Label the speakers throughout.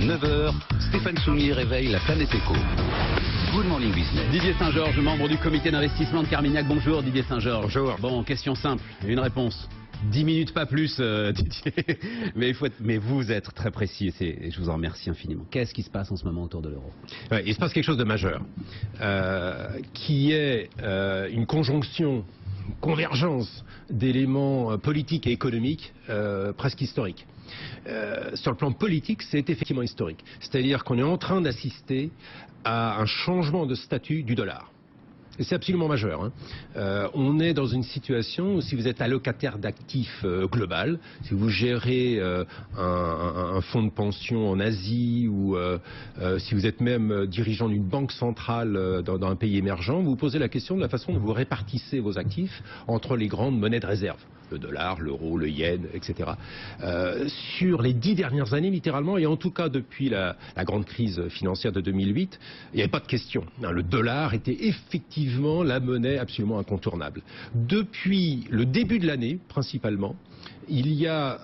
Speaker 1: 9h, Stéphane Soumier réveille la planète éco. Good Morning Business.
Speaker 2: Didier Saint-Georges, membre du comité d'investissement de Carmignac. Bonjour Didier Saint-Georges.
Speaker 3: Bonjour.
Speaker 2: Bon, question simple, une réponse. 10 minutes, pas plus, Didier. Mais vous êtes très précis et je vous en remercie infiniment. Qu'est-ce qui se passe en ce moment autour de l'euro?
Speaker 3: Ouais, il se passe quelque chose de majeur, qui est une conjonction, une convergence d'éléments politiques et économiques presque historiques. Sur le plan politique, c'est effectivement historique. C'est-à-dire qu'on est en train d'assister à un changement de statut du dollar. Et c'est absolument majeur. Hein. On est dans une situation où si vous êtes allocataire d'actifs global, si vous gérez un fonds de pension en Asie ou si vous êtes même dirigeant d'une banque centrale dans un pays émergent, vous vous posez la question de la façon dont vous répartissez vos actifs entre les grandes monnaies de réserve. Le dollar, l'euro, le yen, etc. Sur les 10 dernières années, littéralement, et en tout cas depuis la grande crise financière de 2008, il n'y avait pas de question. Le dollar était effectivement la monnaie absolument incontournable. Depuis le début de l'année, principalement, il y a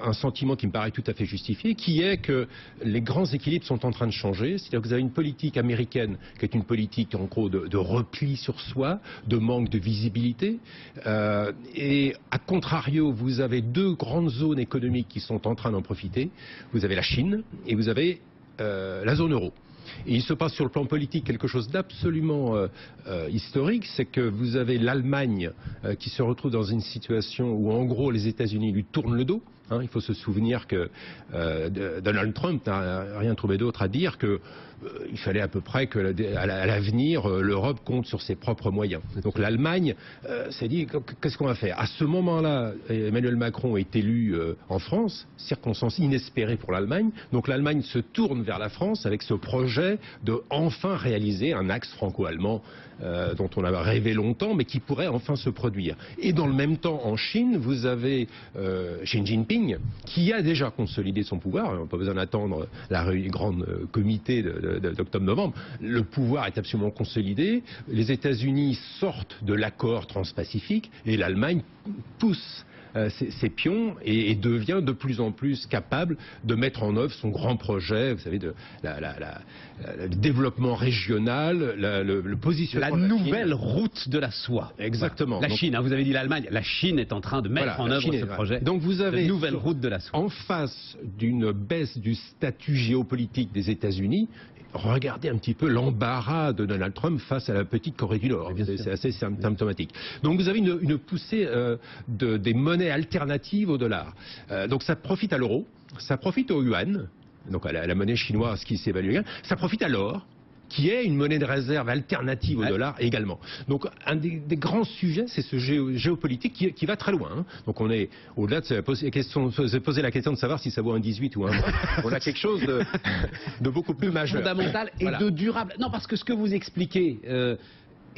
Speaker 3: un sentiment qui me paraît tout à fait justifié, qui est que les grands équilibres sont en train de changer. C'est-à-dire que vous avez une politique américaine qui est une politique en gros de repli sur soi, de manque de visibilité, et à contrario, vous avez deux grandes zones économiques qui sont en train d'en profiter. Vous avez la Chine et vous avez la zone euro. Et il se passe sur le plan politique quelque chose d'absolument historique, c'est que vous avez l'Allemagne qui se retrouve dans une situation où en gros les États-Unis lui tournent le dos. Hein, il faut se souvenir que Donald Trump n'a rien trouvé d'autre à dire que il fallait à peu près que à l'avenir l'Europe compte sur ses propres moyens. Donc l'Allemagne s'est dit qu'est-ce qu'on va faire? À ce moment-là, Emmanuel Macron est élu en France, circonstance inespérée pour l'Allemagne. Donc l'Allemagne se tourne vers la France avec ce projet de enfin réaliser un axe franco-allemand dont on a rêvé longtemps, mais qui pourrait enfin se produire. Et dans le même temps, en Chine, vous avez Xi Jinping qui a déjà consolidé son pouvoir. On n'a pas besoin d'attendre la grande comité d'octobre-novembre. Le pouvoir est absolument consolidé. Les États-Unis sortent de l'accord transpacifique et l'Allemagne pousse ses pions et devient de plus en plus capable de mettre en œuvre son grand projet, vous savez, le développement régional, le positionnement.
Speaker 2: La nouvelle route de la soie.
Speaker 3: Exactement.
Speaker 2: La Chine, hein, vous avez dit l'Allemagne. La Chine est en train de mettre en œuvre ce projet.
Speaker 3: Donc vous avez
Speaker 2: la nouvelle route de la soie.
Speaker 3: En face d'une baisse du statut géopolitique des États-Unis, regardez un petit peu l'embarras de Donald Trump face à la petite Corée du Nord. C'est assez symptomatique. Donc vous avez une poussée des monnaies alternatives au dollar. Donc ça profite à l'euro, ça profite au yuan, donc à la monnaie chinoise qui s'évalue, ça profite à l'or, qui est une monnaie de réserve alternative au dollar également. Donc un des grands sujets, c'est ce géopolitique qui va très loin. Hein. Donc on est au-delà de se poser la question de savoir si ça vaut un 18 ou un 20. On a quelque chose de beaucoup plus majeur.
Speaker 2: Fondamental et de durable. Non, parce que ce que vous expliquez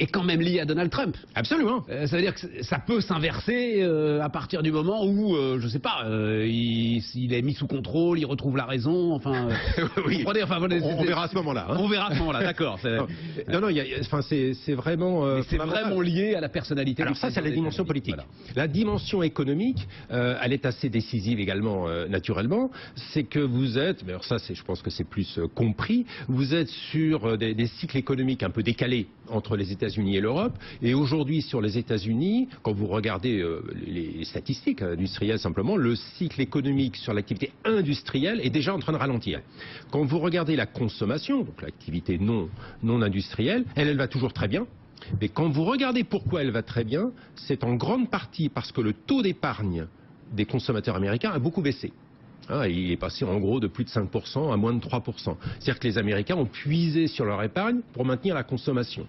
Speaker 2: est quand même lié à Donald Trump.
Speaker 3: Absolument.
Speaker 2: Ça veut dire que ça peut s'inverser à partir du moment où, je sais pas, il est mis sous contrôle, il retrouve la raison, enfin...
Speaker 3: oui. On verra à ce moment-là. Hein.
Speaker 2: On verra à ce moment-là, d'accord.
Speaker 3: Non, c'est vraiment...
Speaker 2: c'est vraiment lié à la personnalité.
Speaker 3: Alors ça, c'est la dimension politique. Voilà. La dimension économique, elle est assez décisive également, naturellement. C'est que vous êtes, mais alors ça, je pense que c'est plus compris, vous êtes sur des cycles économiques un peu décalés entre les États-Unis et l'Europe. Et aujourd'hui, sur les États-Unis, quand vous regardez les statistiques industrielles simplement, le cycle économique sur l'activité industrielle est déjà en train de ralentir. Quand vous regardez la consommation, donc l'activité non industrielle, elle va toujours très bien. Mais quand vous regardez pourquoi elle va très bien, c'est en grande partie parce que le taux d'épargne des consommateurs américains a beaucoup baissé. Il est passé en gros de plus de 5% à moins de 3%. C'est-à-dire que les Américains ont puisé sur leur épargne pour maintenir la consommation.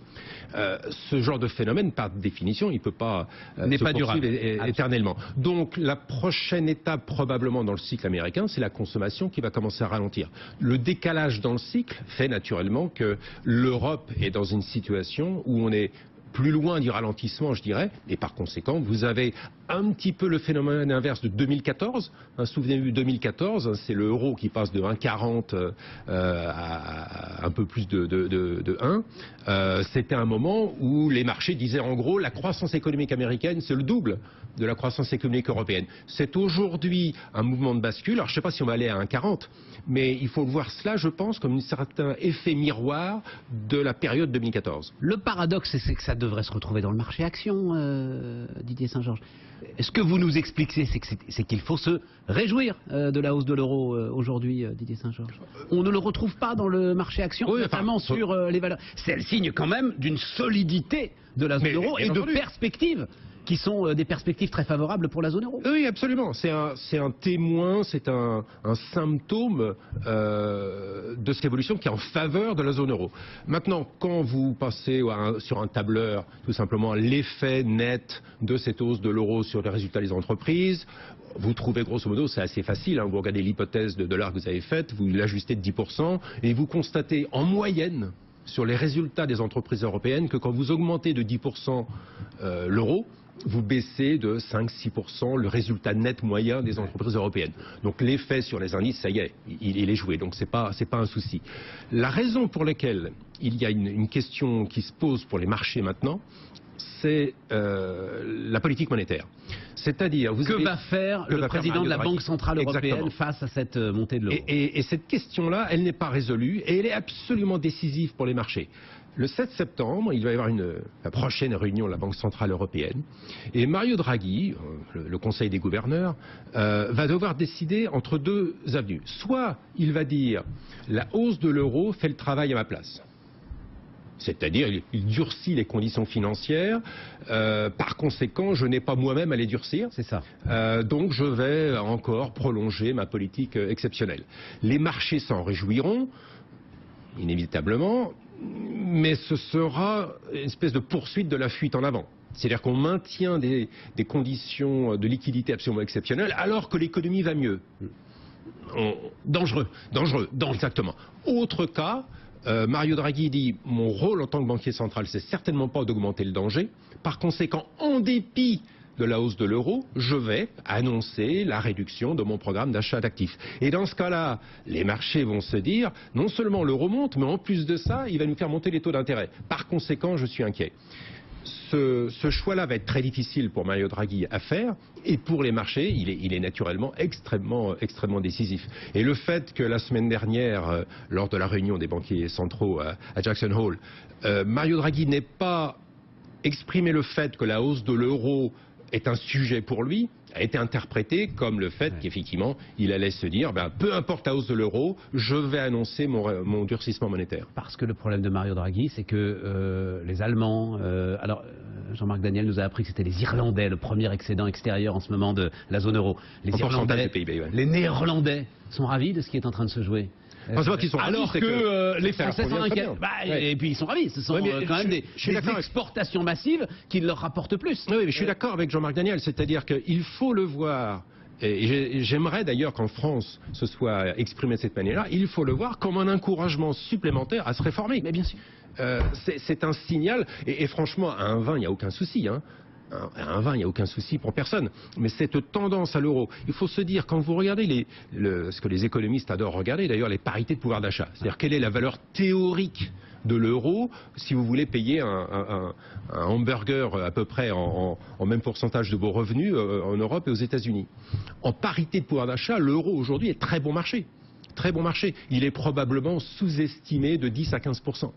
Speaker 3: Ce genre de phénomène, par définition, il ne peut pas
Speaker 2: n'est pas durable
Speaker 3: éternellement. Donc la prochaine étape probablement dans le cycle américain, c'est la consommation qui va commencer à ralentir. Le décalage dans le cycle fait naturellement que l'Europe est dans une situation où on est plus loin du ralentissement, je dirais, et par conséquent, vous avez un petit peu le phénomène inverse de 2014. Souvenez-vous, 2014, c'est l'euro qui passe de 1,40 à un peu plus de 1. C'était un moment où les marchés disaient en gros la croissance économique américaine, c'est le double de la croissance économique européenne. C'est aujourd'hui un mouvement de bascule. Alors je ne sais pas si on va aller à 1,40, mais il faut voir cela, je pense, comme un certain effet miroir de la période 2014.
Speaker 2: Le paradoxe, c'est que ça devrait se retrouver dans le marché action, Didier Saint-Georges. Ce que vous nous expliquez, c'est qu'il faut se réjouir de la hausse de l'euro aujourd'hui, Didier Saint-Georges. On ne le retrouve pas dans le marché action, oui, notamment sur les valeurs. C'est le signe quand même d'une solidité de la zone euro et de perspectives qui sont des perspectives très favorables pour la zone euro.
Speaker 3: Oui, absolument. C'est un témoin, c'est un symptôme de cette évolution qui est en faveur de la zone euro. Maintenant, quand vous passez sur un tableur, tout simplement, l'effet net de cette hausse de l'euro sur les résultats des entreprises, vous trouvez grosso modo, c'est assez facile, vous regardez l'hypothèse de dollar que vous avez faite, vous l'ajustez de 10% et vous constatez en moyenne sur les résultats des entreprises européennes que quand vous augmentez de 10% l'euro, vous baissez de 5-6% le résultat net moyen des entreprises européennes. Donc l'effet sur les indices, ça y est, il est joué, donc c'est pas un souci. La raison pour laquelle il y a une question qui se pose pour les marchés maintenant, c'est la politique monétaire. C'est-à-dire,
Speaker 2: que va faire le président de la Banque Centrale Européenne face à cette montée de l'euro?
Speaker 3: Et cette question-là, elle n'est pas résolue et elle est absolument décisive pour les marchés. Le 7 septembre, il va y avoir la prochaine réunion de la Banque Centrale Européenne et Mario Draghi, le Conseil des gouverneurs, va devoir décider entre deux avenues. Soit il va dire la hausse de l'euro fait le travail à ma place. C'est-à-dire, il durcit les conditions financières. Par conséquent, je n'ai pas moi-même à les durcir.
Speaker 2: C'est ça.
Speaker 3: Donc, je vais encore prolonger ma politique exceptionnelle. Les marchés s'en réjouiront, inévitablement, mais ce sera une espèce de poursuite de la fuite en avant. C'est-à-dire qu'on maintient des conditions de liquidité absolument exceptionnelles, alors que l'économie va mieux. Dangereux, exactement. Autre cas. Mario Draghi dit « Mon rôle en tant que banquier central, c'est certainement pas d'augmenter le danger. Par conséquent, en dépit de la hausse de l'euro, je vais annoncer la réduction de mon programme d'achat d'actifs. » Et dans ce cas-là, les marchés vont se dire « Non seulement l'euro monte, mais en plus de ça, il va nous faire monter les taux d'intérêt. Par conséquent, je suis inquiet. » Ce choix-là va être très difficile pour Mario Draghi à faire et pour les marchés, il est naturellement extrêmement décisif. Et le fait que la semaine dernière, lors de la réunion des banquiers centraux à Jackson Hole, Mario Draghi n'ait pas exprimé le fait que la hausse de l'euro est un sujet pour lui, a été interprété comme le fait qu'effectivement, il allait se dire, peu importe la hausse de l'euro, je vais annoncer mon durcissement monétaire.
Speaker 2: Parce que le problème de Mario Draghi, c'est que les Allemands, Jean-Marc Daniel nous a appris que c'était les Irlandais, le premier excédent extérieur en ce moment de la zone euro. Les Irlandais, PIB, les Néerlandais sont ravis de ce qui est en train de se jouer. Alors que les Français sont inquiets. Et puis ils sont ravis. Ce sont quand même des exportations massives qui leur rapportent plus.
Speaker 3: Oui, mais je suis d'accord avec Jean-Marc Daniel. C'est-à-dire qu'il faut le voir. Et j'aimerais d'ailleurs qu'en France ce soit exprimé de cette manière-là. Il faut le voir comme un encouragement supplémentaire à se réformer.
Speaker 2: Mais bien sûr.
Speaker 3: C'est un signal. Et franchement, à 1,20, il n'y a aucun souci. À 1,20, il n'y a aucun souci pour personne. Mais cette tendance à l'euro, il faut se dire, quand vous regardez ce que les économistes adorent regarder, d'ailleurs, les parités de pouvoir d'achat. C'est-à-dire, quelle est la valeur théorique de l'euro si vous voulez payer un hamburger à peu près en même pourcentage de vos revenus en Europe et aux États-Unis. En parité de pouvoir d'achat, l'euro aujourd'hui est très bon marché. Très bon marché. Il est probablement sous-estimé de 10 à 15%.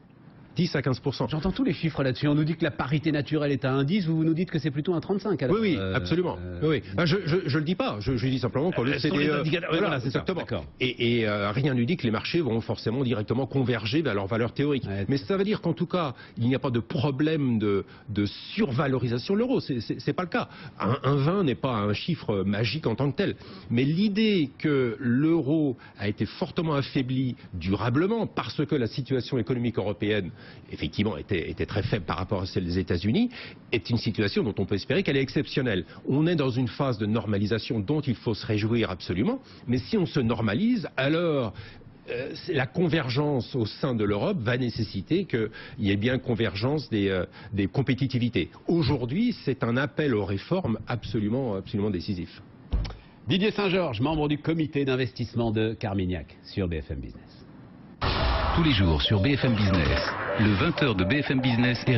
Speaker 3: 10 à 15%.
Speaker 2: J'entends tous les chiffres là-dessus. On nous dit que la parité naturelle est à 1,10, vous nous dites que c'est plutôt un 35. Alors,
Speaker 3: oui, absolument. Oui. Je le dis pas. Je dis simplement que le CDE.
Speaker 2: Voilà, c'est exactement.
Speaker 3: Et rien ne dit que les marchés vont forcément directement converger vers leur valeur théorique. Mais ça veut dire qu'en tout cas, il n'y a pas de problème de survalorisation de l'euro. C'est pas le cas. Un 20 n'est pas un chiffre magique en tant que tel. Mais l'idée que l'euro a été fortement affaibli durablement parce que la situation économique européenne effectivement était très faible par rapport à celle des États-Unis, est une situation dont on peut espérer qu'elle est exceptionnelle. On est dans une phase de normalisation dont il faut se réjouir absolument, mais si on se normalise, alors la convergence au sein de l'Europe va nécessiter qu'il y ait bien convergence des compétitivités. Aujourd'hui, c'est un appel aux réformes absolument décisif.
Speaker 2: Didier Saint-Georges, membre du comité d'investissement de Carmignac sur BFM Business.
Speaker 1: Tous les jours sur BFM Business, le 20h de BFM Business est